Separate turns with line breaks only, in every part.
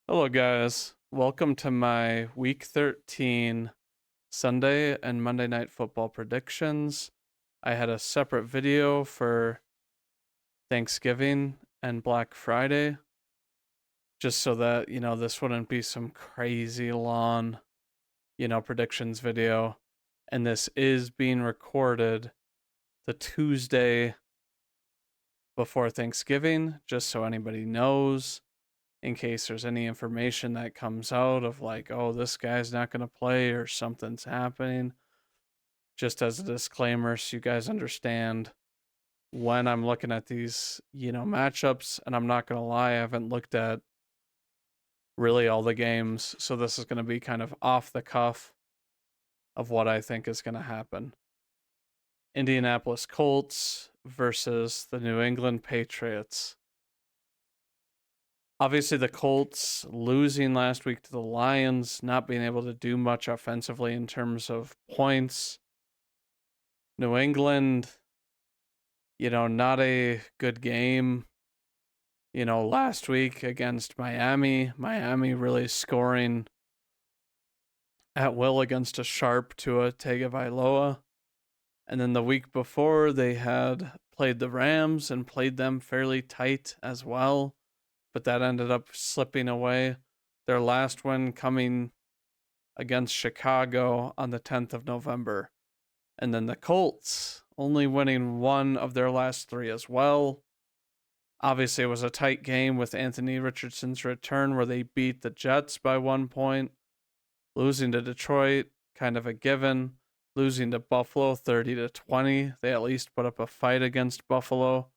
Hello, guys. Welcome to my Week 13 Sunday and Monday Night Football predictions. I had a separate video for Thanksgiving and Black Friday, just so that, this wouldn't be some crazy long, predictions video. And this is being recorded the Tuesday before Thanksgiving, just so anybody knows, in case there's any information that comes out of like, oh, this guy's not going to play or something's happening. Just as a disclaimer, so you guys understand when I'm looking at these, matchups. And I'm not going to lie, I haven't looked at really all the games. So this is going to be kind of off the cuff of what I think is going to happen. Indianapolis Colts versus the New England Patriots. Obviously, the Colts losing last week to the Lions, not being able to do much offensively in terms of points. New England, not a good game. Last week against Miami, Miami really scoring at will against a sharp Tua Tagovailoa. And then the week before, they had played the Rams and played them fairly tight as well, but that ended up slipping away. Their last win coming against Chicago on the 10th of November. And then the Colts only winning one of their last three as well. Obviously, it was a tight game with Anthony Richardson's return where they beat the Jets by 1 point. Losing to Detroit, kind of a given. Losing to Buffalo 30-20. They at least put up a fight against Buffalo.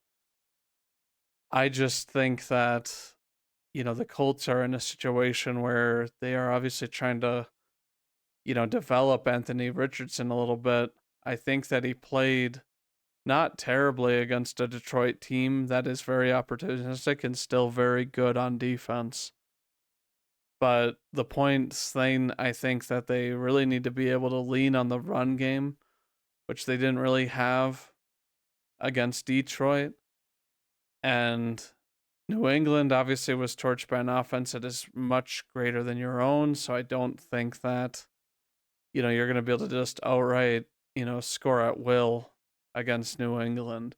I just think that, the Colts are in a situation where they are obviously trying to, develop Anthony Richardson a little bit. I think that he played not terribly against a Detroit team that is very opportunistic and still very good on defense. But the points thing, I think that they really need to be able to lean on the run game, which they didn't really have against Detroit. And New England obviously was torched by an offense that is much greater than your own. So I don't think that, you're going to be able to just outright, score at will against New England.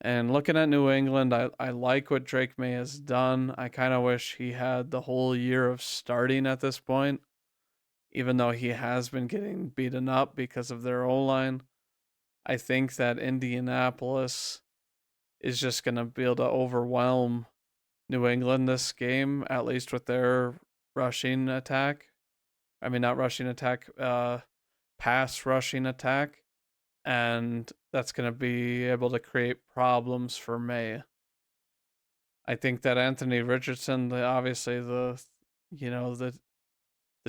And looking at New England, I like what Drake May has done. I kind of wish he had the whole year of starting at this point, even though he has been getting beaten up because of their O line. I think that Indianapolis is just going to be able to overwhelm New England this game, at least with their rushing attack. I mean, not rushing attack, pass rushing attack. And that's going to be able to create problems for May. I think that Anthony Richardson, obviously the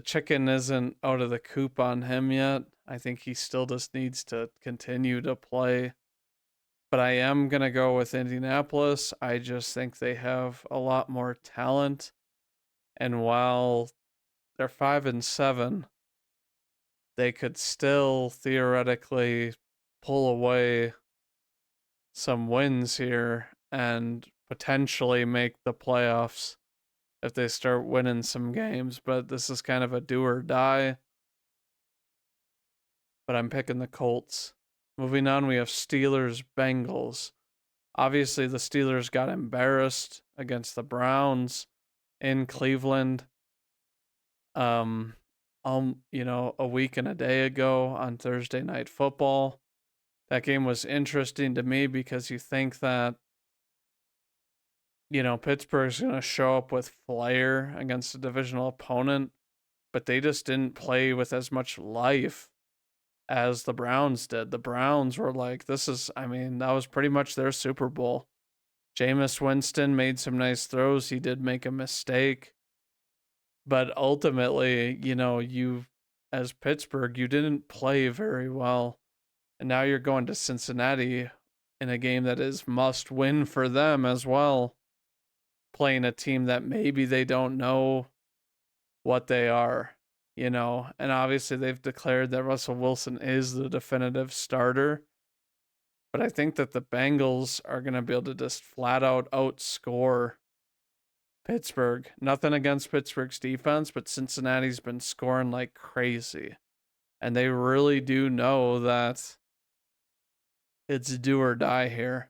chicken isn't out of the coop on him yet. I think he still just needs to continue to play. But I am going to go with Indianapolis. I just think they have a lot more talent. And while they're 5-7, they could still theoretically pull away some wins here and potentially make the playoffs if they start winning some games. But this is kind of a do or die. But I'm picking the Colts. Moving on, we have Steelers Bengals. Obviously, the Steelers got embarrassed against the Browns in Cleveland. A week and a day ago on Thursday Night Football. That game was interesting to me because you think that, Pittsburgh's going to show up with flair against a divisional opponent, but they just didn't play with as much life as the Browns did. The Browns were like, that was pretty much their Super Bowl. Jameis Winston made some nice throws. He did make a mistake. But ultimately, you, as Pittsburgh, you didn't play very well. And now you're going to Cincinnati in a game that is must win for them as well, playing a team that maybe they don't know what they are, and obviously they've declared that Russell Wilson is the definitive starter. But I think that the Bengals are going to be able to just flat out outscore Pittsburgh. Nothing against Pittsburgh's defense, but Cincinnati's been scoring like crazy. And they really do know that it's do or die here.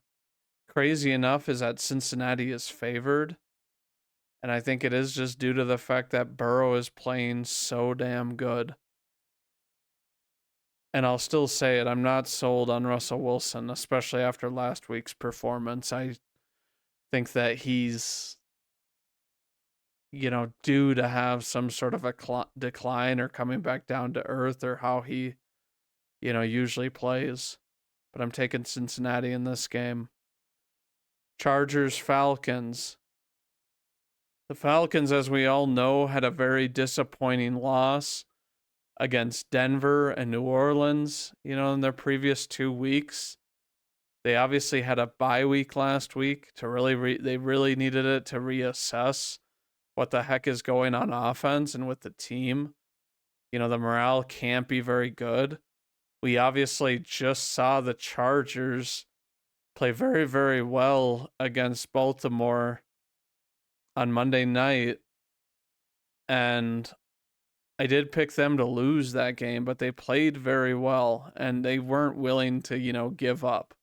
Crazy enough is that Cincinnati is favored. And I think it is just due to the fact that Burrow is playing so damn good. And I'll still say it, I'm not sold on Russell Wilson, especially after last week's performance. I think that he's, due to have some sort of a decline or coming back down to earth or how he, usually plays. But I'm taking Cincinnati in this game. Chargers, Falcons. The Falcons, as we all know, had a very disappointing loss against Denver and New Orleans, in their previous 2 weeks. They obviously had a bye week last week to they really needed it to reassess what the heck is going on offense and with the team. The morale can't be very good. We obviously just saw the Chargers play very, very well against Baltimore on Monday night. And I did pick them to lose that game, but they played very well and they weren't willing to, give up.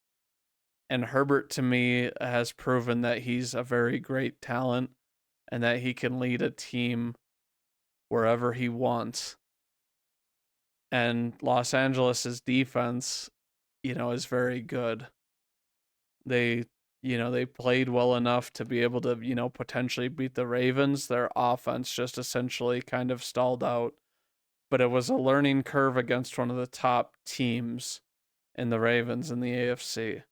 And Herbert, to me, has proven that he's a very great talent and that he can lead a team wherever he wants. And Los Angeles' defense, is very good. They played well enough to be able to, potentially beat the Ravens. Their offense just essentially kind of stalled out. But it was a learning curve against one of the top teams in the Ravens in the AFC.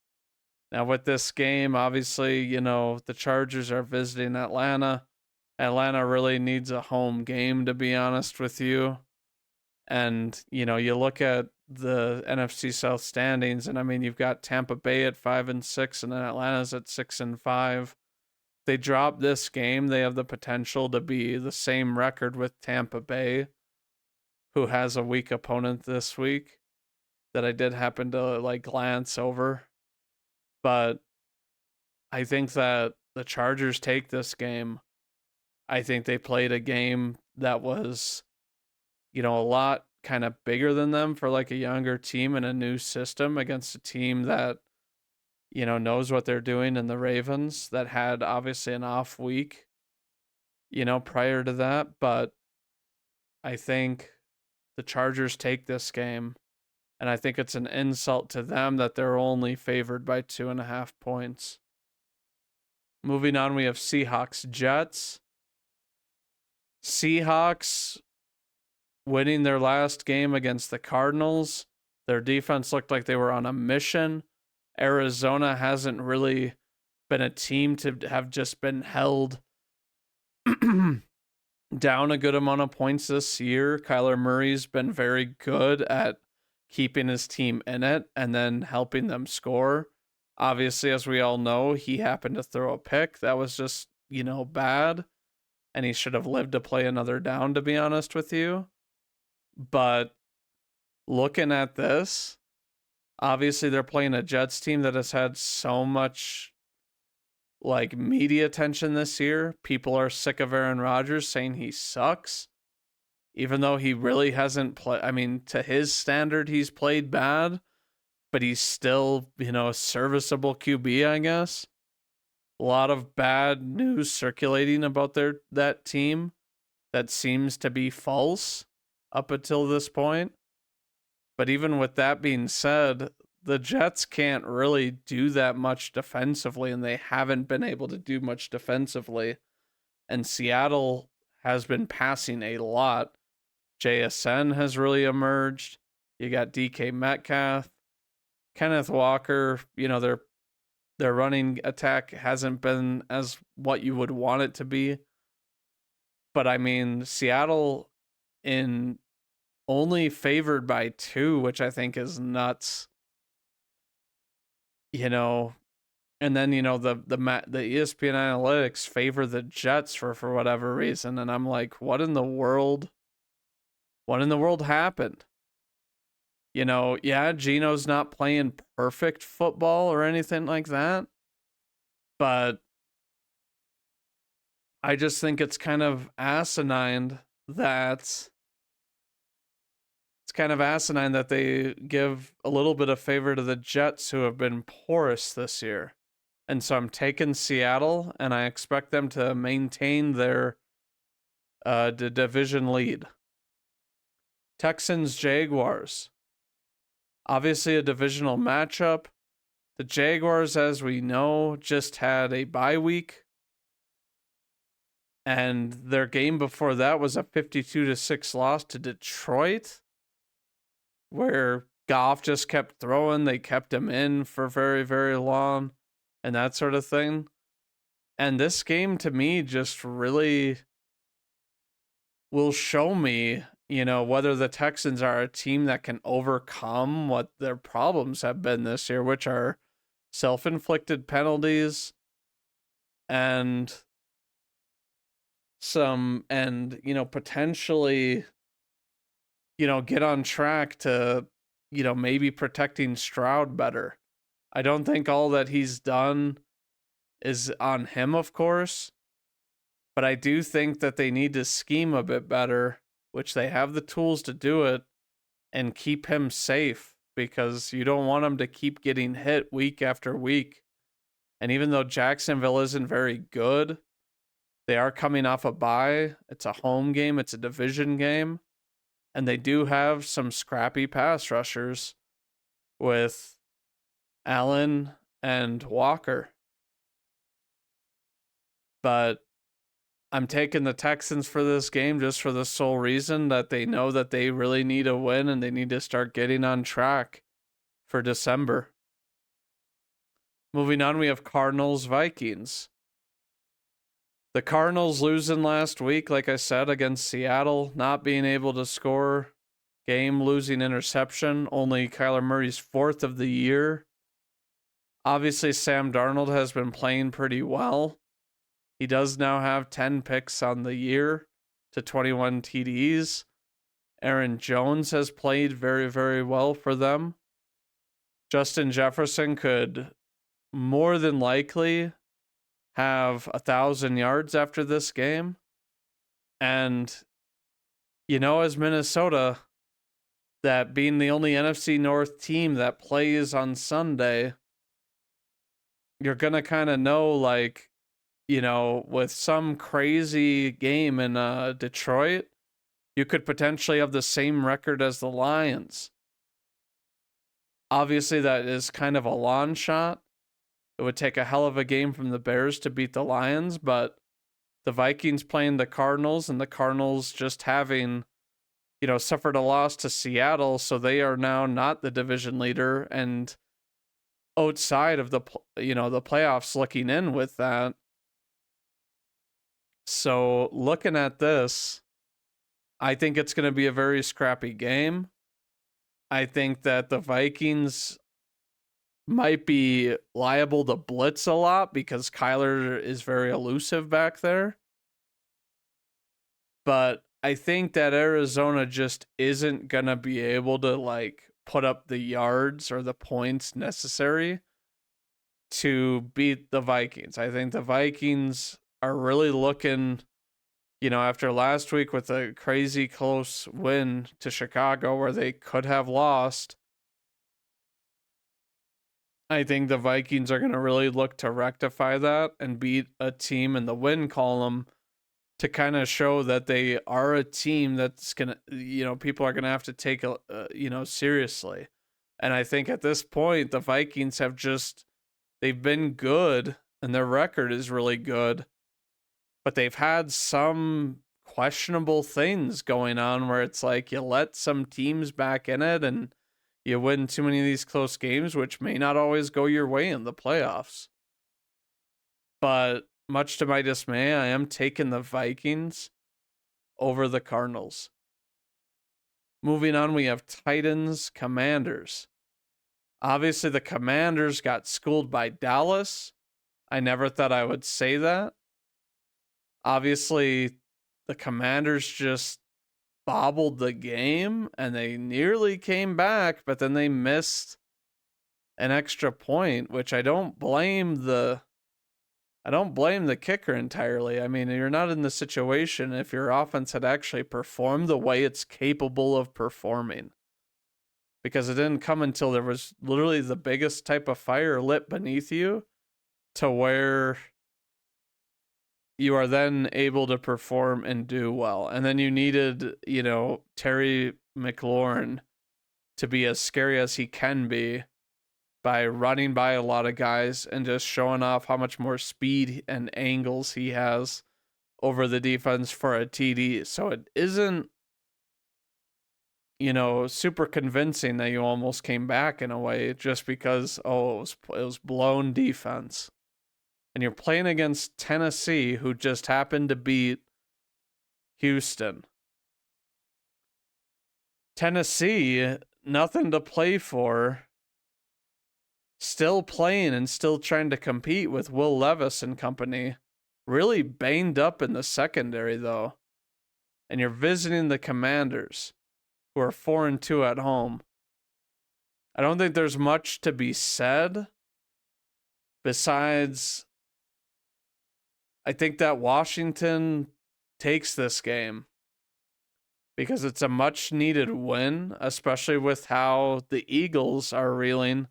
Now, with this game, obviously, the Chargers are visiting Atlanta. Atlanta really needs a home game, to be honest with you. And, you look at the NFC South standings, and I mean, you've got Tampa Bay at 5-6, and then Atlanta's at 6-5. They drop this game, they have the potential to be the same record with Tampa Bay, who has a weak opponent this week that I did happen to glance over. But I think that the Chargers take this game. I think they played a game that was, a lot kind of bigger than them for a younger team and a new system against a team that, knows what they're doing in the Ravens that had obviously an off week, prior to that. But I think the Chargers take this game. And I think it's an insult to them that they're only favored by 2.5 points. Moving on, we have Seahawks Jets. Seahawks winning their last game against the Cardinals. Their defense looked like they were on a mission. Arizona hasn't really been a team to have just been held down a good amount of points this year. Kyler Murray's been very good at keeping his team in it and then helping them score. Obviously, as we all know, he happened to throw a pick. That was just, bad. And he should have lived to play another down, to be honest with you. But looking at this, obviously they're playing a Jets team that has had so much media attention this year. People are sick of Aaron Rodgers saying he sucks. Even though he really hasn't played, I mean, to his standard, he's played bad, but he's still, a serviceable QB, I guess. A lot of bad news circulating about that team that seems to be false up until this point. But even with that being said, the Jets can't really do that much defensively, and they haven't been able to do much defensively. And Seattle has been passing a lot. JSN has really emerged. You got DK Metcalf, Kenneth Walker. Their running attack hasn't been as what you would want it to be. But I mean, Seattle in only favored by 2, which I think is nuts. And then the ESPN analytics favor the Jets for whatever reason, and I'm like, what in the world? What in the world happened? Yeah, Gino's not playing perfect football or anything like that, but I just think it's kind of asinine that they give a little bit of favor to the Jets, who have been porous this year. And so I'm taking Seattle, and I expect them to maintain their division lead. Texans, Jaguars. Obviously a divisional matchup. The Jaguars, as we know, just had a bye week. And their game before that was a 52-6 loss to Detroit, where Goff just kept throwing. They kept him in for very, very long and that sort of thing. And this game, to me, just really will show me, whether the Texans are a team that can overcome what their problems have been this year, which are self-inflicted penalties and potentially, get on track to, maybe protecting Stroud better. I don't think all that he's done is on him, of course, but I do think that they need to scheme a bit better, which they have the tools to do it, and keep him safe, because you don't want him to keep getting hit week after week. And even though Jacksonville isn't very good, they are coming off a bye. It's a home game. It's a division game. And they do have some scrappy pass rushers with Allen and Walker. But I'm taking the Texans for this game just for the sole reason that they know that they really need a win and they need to start getting on track for December. Moving on, we have Cardinals-Vikings. The Cardinals losing last week, like I said, against Seattle, not being able to score, game-losing interception, only Kyler Murray's 4th of the year. Obviously, Sam Darnold has been playing pretty well. He does now have 10 picks on the year to 21 TDs. Aaron Jones has played very, very well for them. Justin Jefferson could more than likely have 1,000 yards after this game. And, as Minnesota, that being the only NFC North team that plays on Sunday, you're going to kind of know, with some crazy game in Detroit, you could potentially have the same record as the Lions. Obviously, that is kind of a long shot. It would take a hell of a game from the Bears to beat the Lions, but the Vikings playing the Cardinals, and the Cardinals just having, suffered a loss to Seattle, so they are now not the division leader and outside of the playoffs looking in with that. So looking at this, I think it's going to be a very scrappy game. I think that the Vikings might be liable to blitz a lot because Kyler is very elusive back there. But I think that Arizona just isn't going to be able to put up the yards or the points necessary to beat the Vikings. I think the Vikings are really looking, after last week with a crazy close win to Chicago where they could have lost, I think the Vikings are going to really look to rectify that and beat a team in the win column to kind of show that they are a team that's going to, people are going to have to take, seriously. And I think at this point, the Vikings have they've been good and their record is really good, but they've had some questionable things going on where it's like you let some teams back in it and you win too many of these close games, which may not always go your way in the playoffs. But much to my dismay, I am taking the Vikings over the Cardinals. Moving on, we have Titans, Commanders. Obviously, the Commanders got schooled by Dallas. I never thought I would say that. Obviously, the Commanders just bobbled the game and they nearly came back, but then they missed an extra point, which I don't blame I don't blame the kicker entirely. I mean, you're not in the situation if your offense had actually performed the way it's capable of performing. Because it didn't come until there was literally the biggest type of fire lit beneath you to where you are then able to perform and do well. And then you needed, Terry McLaurin to be as scary as he can be by running by a lot of guys and just showing off how much more speed and angles he has over the defense for a TD. So it isn't, super convincing that you almost came back in a way just because, it was blown defense. And you're playing against Tennessee, who just happened to beat Houston. Tennessee, nothing to play for. Still playing and still trying to compete with Will Levis and company. Really banged up in the secondary, though. And you're visiting the Commanders, who are 4-2 at home. I don't think there's much to be said besides, I think that Washington takes this game because it's a much needed win, especially with how the Eagles are reeling,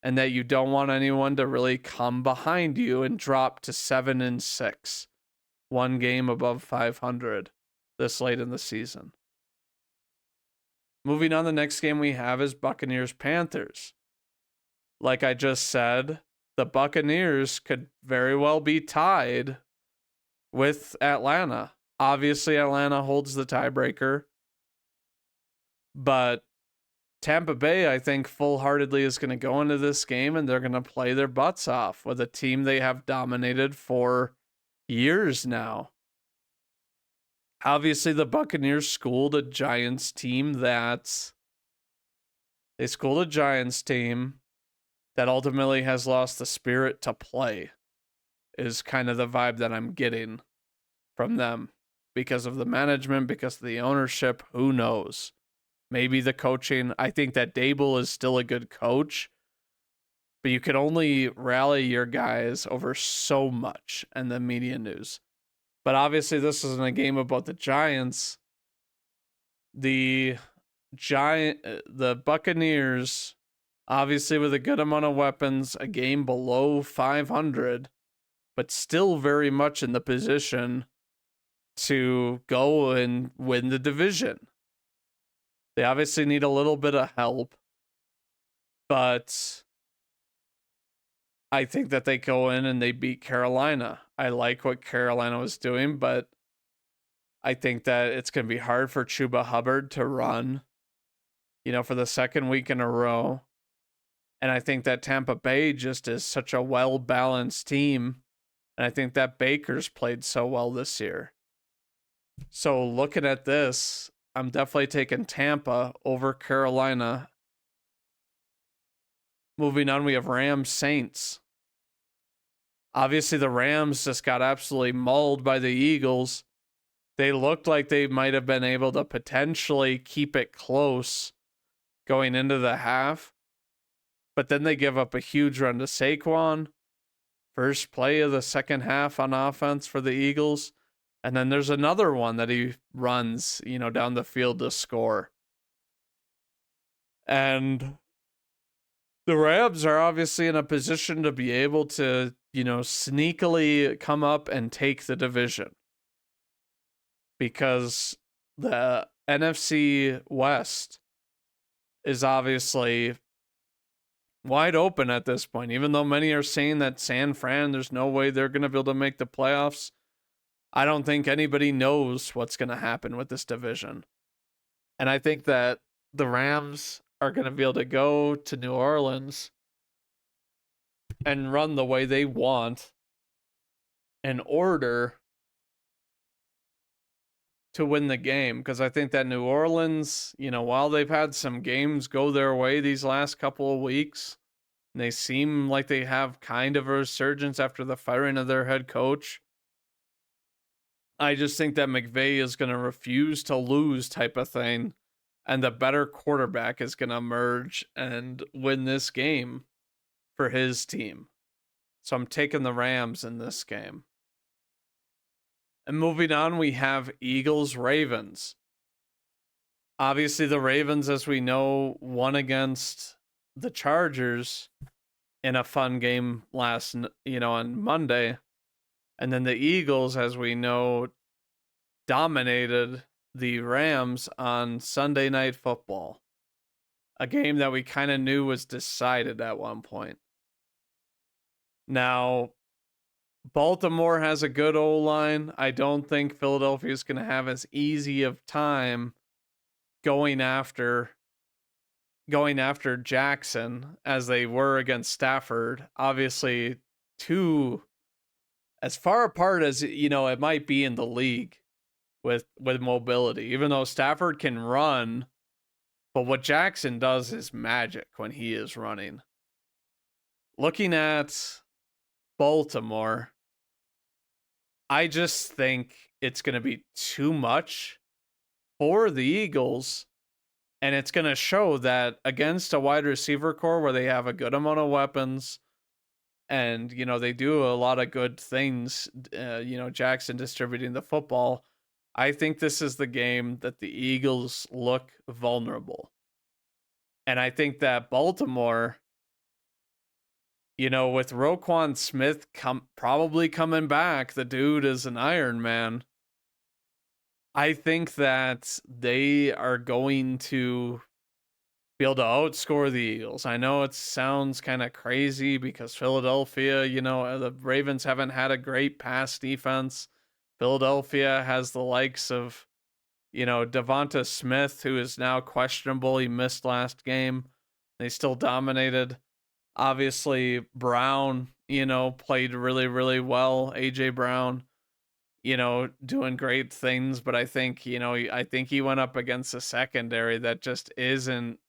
and that you don't want anyone to really come behind you and drop to 7-6, one game above 500 this late in the season. Moving on, the next game we have is Buccaneers-Panthers. Like I just said, the Buccaneers could very well be tied with Atlanta. Obviously, Atlanta holds the tiebreaker, but Tampa Bay, I think, full-heartedly is going to go into this game and they're going to play their butts off with a team they have dominated for years now. Obviously, the Buccaneers schooled a Giants team that ultimately has lost the spirit to play, is kind of the vibe that I'm getting from them because of the management, because of the ownership. Who knows? Maybe the coaching. I think that Dable is still a good coach, but you can only rally your guys over so much and the media news. But obviously, this isn't a game about the Giants. The Buccaneers, obviously with a good amount of weapons, a game below 500, but still very much in the position to go and win the division. They obviously need a little bit of help, but I think that they go in and they beat Carolina. I like what Carolina was doing, but I think that it's going to be hard for Chuba Hubbard to run, for the second week in a row. And I think that Tampa Bay just is such a well-balanced team. And I think that Baker's played so well this year. So looking at this, I'm definitely taking Tampa over Carolina. Moving on, we have Rams Saints. Obviously, the Rams just got absolutely mauled by the Eagles. They looked like they might have been able to potentially keep it close going into the half. But then they give up a huge run to Saquon. First play of the second half on offense for the Eagles. And then there's another one that he runs, down the field to score. And the Rams are obviously in a position to be able to, sneakily come up and take the division. Because the NFC West is obviously wide open at this point. Even though many are saying that San Fran, there's no way they're going to be able to make the playoffs. I don't think anybody knows what's going to happen with this division. And I think that the Rams are going to be able to go to New Orleans and run the way they want in order to win the game. Because I think that New Orleans, while they've had some games go their way these last couple of weeks, and they seem like they have kind of a resurgence after the firing of their head coach, I just think that McVay is going to refuse to lose type of thing, and the better quarterback is going to emerge and win this game for his team. So I'm taking the Rams in this game. And moving on, we have Eagles Ravens. Obviously, the Ravens, as we know, won against the Chargers in a fun game on Monday. And then the Eagles, as we know, dominated the Rams on Sunday Night Football. A game that we kind of knew was decided at one point. Now, Baltimore has a good O-line. I don't think Philadelphia is going to have as easy of time going after Jackson as they were against Stafford. Obviously, two as far apart as it might be in the league with mobility. Even though Stafford can run, but what Jackson does is magic when he is running. Looking at Baltimore, I just think it's going to be too much for the Eagles. And it's going to show that against a wide receiver core where they have a good amount of weapons and, they do a lot of good things, Jackson distributing the football. I think this is the game that the Eagles look vulnerable. And I think that Baltimore, with Roquan Smith probably coming back, the dude is an Iron Man. I think that they are going to be able to outscore the Eagles. I know it sounds kind of crazy because Philadelphia, the Ravens haven't had a great pass defense. Philadelphia has the likes of, Devonta Smith, who is now questionable. He missed last game. They still dominated. Obviously, Brown, played really, really well. A.J. Brown, doing great things. But I think he went up against a secondary that just isn't,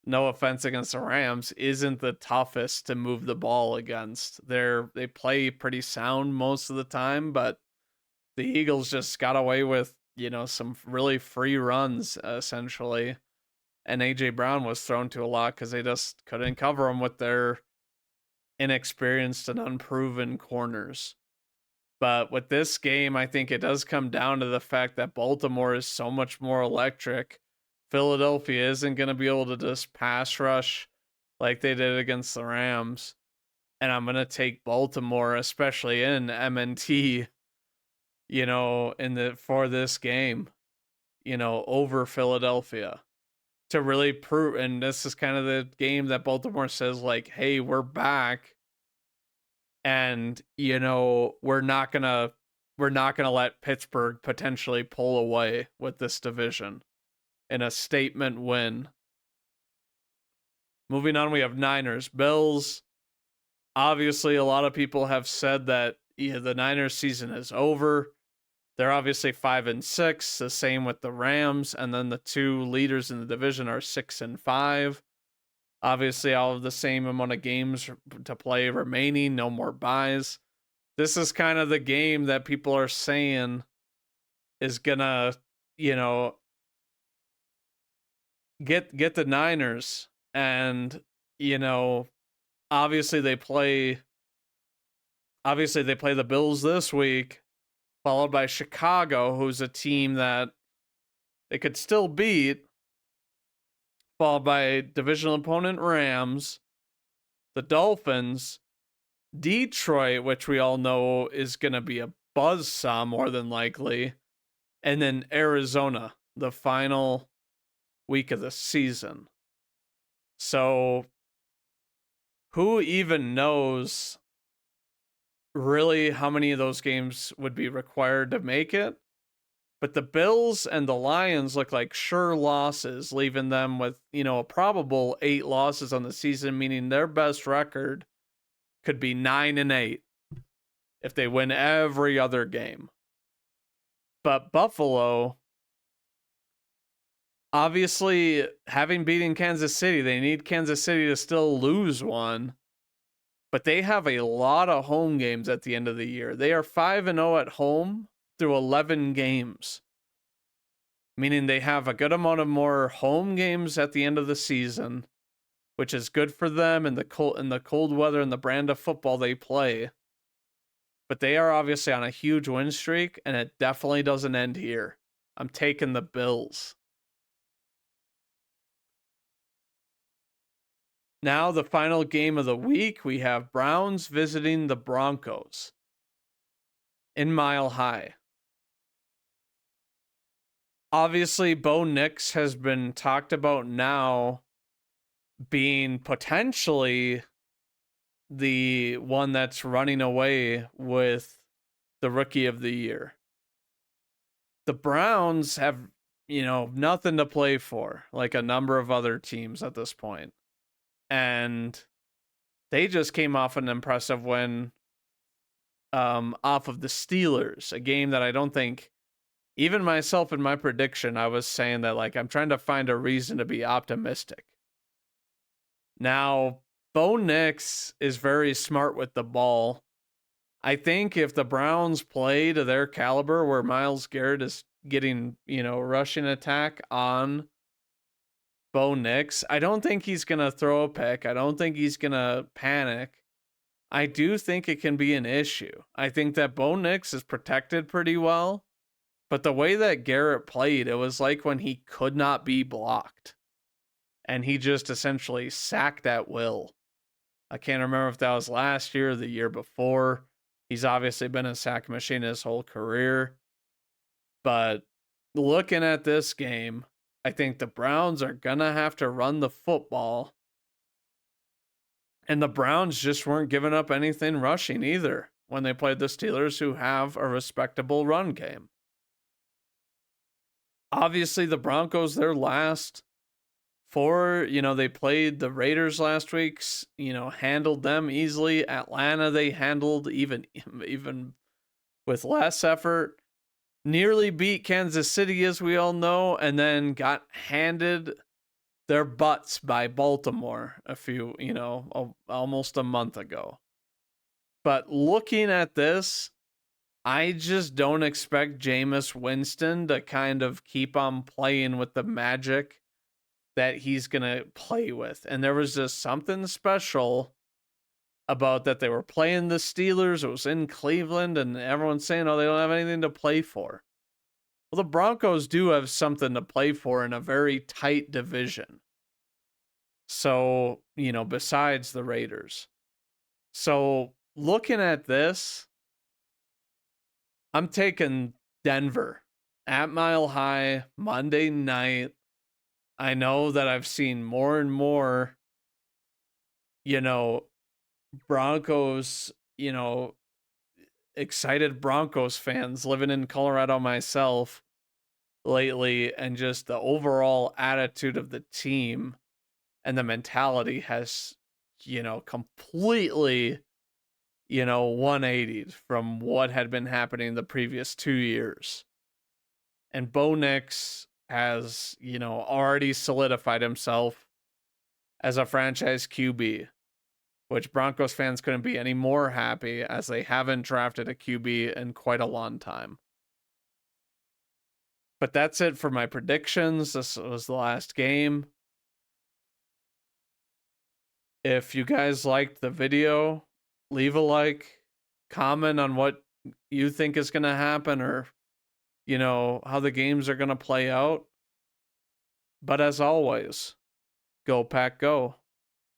no offense against the Rams, isn't the toughest to move the ball against. They play pretty sound most of the time, but the Eagles just got away with, some really free runs, essentially. And A.J. Brown was thrown to a lot because they just couldn't cover him with their inexperienced and unproven corners. But with this game, I think it does come down to the fact that Baltimore is so much more electric. Philadelphia isn't going to be able to just pass rush like they did against the Rams. And I'm going to take Baltimore, especially in MNT, for this game, over Philadelphia to really prove. And this is kind of the game that Baltimore says, like, hey, we're back. And, we're not going to let Pittsburgh potentially pull away with this division in a statement win. Moving on, we have Niners, Bills. Obviously, a lot of people have said that the Niners season is over. They're obviously 5-6, the same with the Rams, and then the two leaders in the division are 6-5. Obviously, all of the same amount of games to play remaining, no more buys. This is kind of the game that people are saying is gonna, get the Niners. And, obviously they play the Bills this week, followed by Chicago, who's a team that they could still beat, followed by divisional opponent Rams, the Dolphins, Detroit, which we all know is going to be a buzzsaw more than likely, and then Arizona, the final week of the season. So who even knows really how many of those games would be required to make it? But the Bills and the Lions look like sure losses, leaving them with, a probable 8 losses on the season, meaning their best record could be 9-8 if they win every other game. But Buffalo, obviously, having beaten Kansas City, they need Kansas City to still lose one. But they have a lot of home games at the end of the year. They are 5-0 at home through 11 games, meaning they have a good amount of more home games at the end of the season. which is good for them in the cold weather and the brand of football they play. But they are obviously on a huge win streak, and it definitely doesn't end here. I'm taking the Bills. Now, the final game of the week, we have Browns visiting the Broncos in Mile High. Obviously, Bo Nix has been talked about now being potentially the one that's running away with the Rookie of the Year. The Browns have, nothing to play for, like a number of other teams at this point. And they just came off an impressive win off of the Steelers, a game that I don't think, even myself in my prediction, I was saying that, like, I'm trying to find a reason to be optimistic. Now, Bo Nix is very smart with the ball. I think if the Browns play to their caliber where Myles Garrett is getting, rushing attack on Bo Nix, I don't think he's going to throw a pick. I don't think he's going to panic. I do think it can be an issue. I think that Bo Nix is protected pretty well, but the way that Garrett played, it was like when he could not be blocked, and he just essentially sacked at will. I can't remember if that was last year or the year before. He's obviously been a sack machine his whole career. But looking at this game, I think the Browns are going to have to run the football. And the Browns just weren't giving up anything rushing either when they played the Steelers, who have a respectable run game. Obviously, the Broncos, their last four, they played the Raiders last week, handled them easily. Atlanta, they handled even with less effort. Nearly beat Kansas City, as we all know, and then got handed their butts by Baltimore almost a month ago. But looking at this, I just don't expect Jameis Winston to kind of keep on playing with the magic that he's going to play with. And there was just something special about that. They were playing the Steelers. It was in Cleveland, and everyone's saying, oh, they don't have anything to play for. Well, the Broncos do have something to play for in a very tight division. So, besides the Raiders. So, looking at this, I'm taking Denver at Mile High Monday night. I know that I've seen more and more, Broncos, excited Broncos fans living in Colorado myself lately, and just the overall attitude of the team and the mentality has, completely, 180'd from what had been happening the previous 2 years. And Bo Nix has, already solidified himself as a franchise QB, which Broncos fans couldn't be any more happy, as they haven't drafted a QB in quite a long time. But that's it for my predictions. This was the last game. If you guys liked the video, leave a like, comment on what you think is going to happen, or, how the games are going to play out. But as always, go Pack Go.